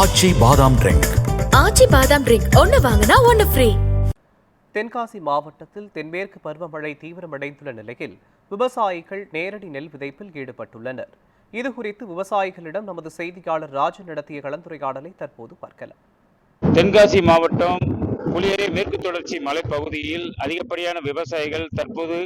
ஆச்சி பாதாம் ட்ரிங்க். ஆச்சி பாதாம் ட்ரிங்க் ஒன்னு வாங்கினா ஒன்னு ஃப்ரீ. தென்காசி மாவட்டத்தில் தென்மேற்கு பருவமழை தீவிரமடைந்துள்ள நிலையில் விவசாயிகள் நேரடி நெல் விதைப்பில் ஈடுபட்டுள்ளனர். இதுகுறித்து விவசாயிகளிடம் நமது செய்தியாளர் ராஜன் நடத்திய கலந்துரையாடலை தற்போது பார்க்கலாம். தென்காசி மாவட்டம் புலியரை மேற்கு தொடர்ச்சி மலைப்பகுதியில் அதிகப்படியான விவசாயிகள் தற்போது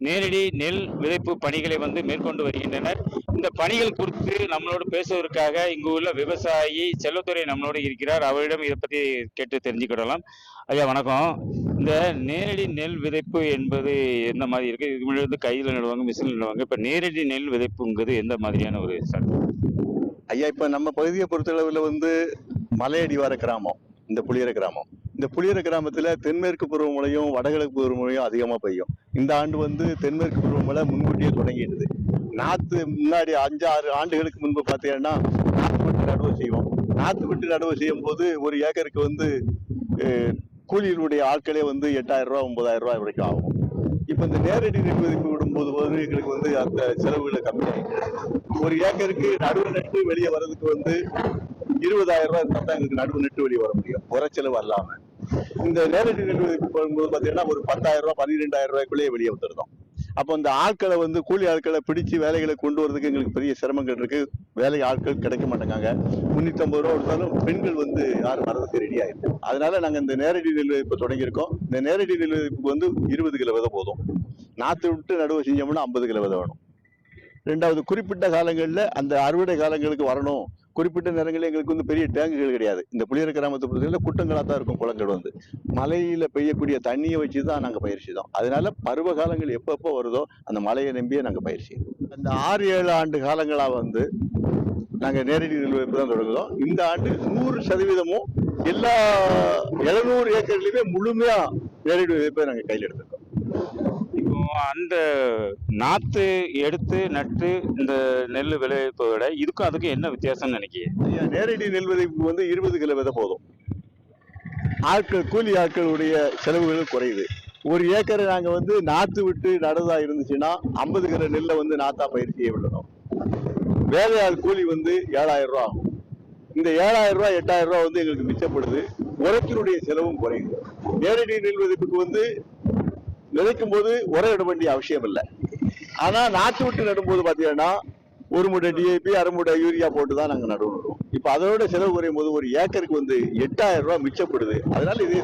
நேரடி நெல் விதைப்பு பணிகளை மேற்கொண்டு வருகின்றனர். இந்த பணிகள் குறித்து நம்மளோடு பேசுவதற்காக இங்கு உள்ள விவசாயி செல்லத்துறை நம்மளோடு இருக்கிறார். அவரிடம் இதை பற்றி கேட்டு தெரிஞ்சுக்கிடலாம். ஐயா வணக்கம். இந்த நேரடி நெல் விதைப்பு என்பது எந்த மாதிரி இருக்கு? இது முன்னாடி கையில் நடுவாங்க, மிஷினில் நடுவாங்க. இப்ப நேரடி நெல் விதைப்புங்கிறது எந்த மாதிரியான ஒரு சட்டம்? ஐயா, இப்ப நம்ம பகுதியை பொறுத்தளவுல மலையடிவார கிராமம் இந்த புலியரை கிராமம். இந்த புலியரை கிராமத்துல தென்மேற்கு பருவமழையும் வடகிழக்கு பருவமழையும் அதிகமா பெய்யும். இந்த ஆண்டு தென்மேற்கு பருவமழை முன்கூட்டியே தொடங்கிடுது. நாத்து முன்னாடி 5-6 ஆண்டுகளுக்கு முன்பு பார்த்தீங்கன்னா நாத்து விட்டு நடவு செய்வோம். நாத்து விட்டு நடவு செய்யும் போது ஒரு ஏக்கருக்கு கூலியினுடைய ஆட்களே 8,000 ரூபா 9,000 ரூபாய் வரைக்கும் ஆகும். இப்ப இந்த நேரடி நெல் விதைப்பு விடும்போது எங்களுக்கு அந்த செலவுகளை கம்மியாகிடுது. ஒரு ஏக்கருக்கு நடுவு நட்டு வெளியே வர்றதுக்கு 20,000 ரூபாய் இருந்தா தான் எங்களுக்கு நடுவு நட்டு வெளியே வர முடியும், உரச்செலவு அல்லாம. இந்த நேரடி நெல் விதைப்பு போகும்போது பாத்தீங்கன்னா ஒரு 10,000 ரூபாய் 12,000 ரூபாய்க்குள்ளேயே வெளியே வந்துருந்தோம். அப்போ இந்த ஆட்களை கூலி ஆட்களை பிடிச்சு வேலைகளை கொண்டு வரதுக்கு எங்களுக்கு பெரிய சிரமங்கள் இருக்கு. வேலை ஆட்கள் கிடைக்க மாட்டேங்காங்க. 350 ரூபா கொடுத்தாலும் பெண்கள் யாரும் வரதுக்கு ரெடி ஆயிருக்கு. அதனால நாங்க இந்த நேரடி நெல் விதைப்பு தொடங்கியிருக்கோம். இந்த நேரடி நெல் விதைப்புக்கு 20 கிலோ விதை போதும். நாத்து விட்டு நடுவு செஞ்சோம்னா 50 கிலோ விதை வேணும். ரெண்டாவது, குறிப்பிட்ட காலங்களில் அந்த அறுவடை காலங்களுக்கு வரணும். குறிப்பிட்ட நேரங்களில் எங்களுக்கு பெரிய டேங்குகள் கிடையாது. இந்த புலியரை கிராமத்தை பொறுத்தவரையில் குட்டங்களாக தான் இருக்கும். குளங்கள் மலையில பெய்யக்கூடிய தண்ணியை வச்சு தான் நாங்கள் பயிர் செய்தோம். அதனால பருவ காலங்கள் எப்பப்போ வருதோ அந்த மலையை நம்பியே நாங்கள் பயிர் செய்யறோம். அந்த 6-7 ஆண்டு காலங்களாக நாங்கள் நேரடி நெல் விதைப்பு தான் தொடங்குறோம். இந்த ஆண்டு 100% எல்லா 700 ஏக்கர்லையுமே முழுமையா நேரடி விதைப்பை நாங்கள் கையில் எடுத்துருக்கோம். அந்த நாத்து எடுத்து நட்டு இந்த நெல் விளைவிப்பை விட இதுக்கும் அதுக்கும் என்ன வித்தியாசம் நினைக்கிறீங்க? நேரடி நெல் விதைப்புக்கு 20 கிலோ விதை போதும். ஆட்கள் கூலி ஆட்களுடைய செலவுகள் குறையுது. ஒரு ஏக்கரை நாங்க நாத்து விட்டு நடதா இருந்துச்சுன்னா 50 கிலோ நெல்லை நாத்தா பயிர் செய்ய விடணும். வேலையாள் கூலி 7,000 ரூபா ஆகும். இந்த 7,000 ரூபாய் 8,000 ரூபாய் எங்களுக்கு மிச்சப்படுது. உரத்தினுடைய செலவும் குறையுது. நேரடி நெல் விதைப்புக்கு விதைக்கும் போது உரம் இட வேண்டிய அவசியம் இல்லை. ஆனா நாட்டு விட்டு நடும்போது பாத்தீங்கன்னா 1 மூட்டை டிஏபி 1/2 மூட்டை யூரியா போட்டு தான் நாங்க நடுவோம். இப்ப அதோட செலவு குறையும் போது ஒரு ஏக்கருக்கு 8,000 ரூபாய் மிச்சப்படுது. அதனால இதே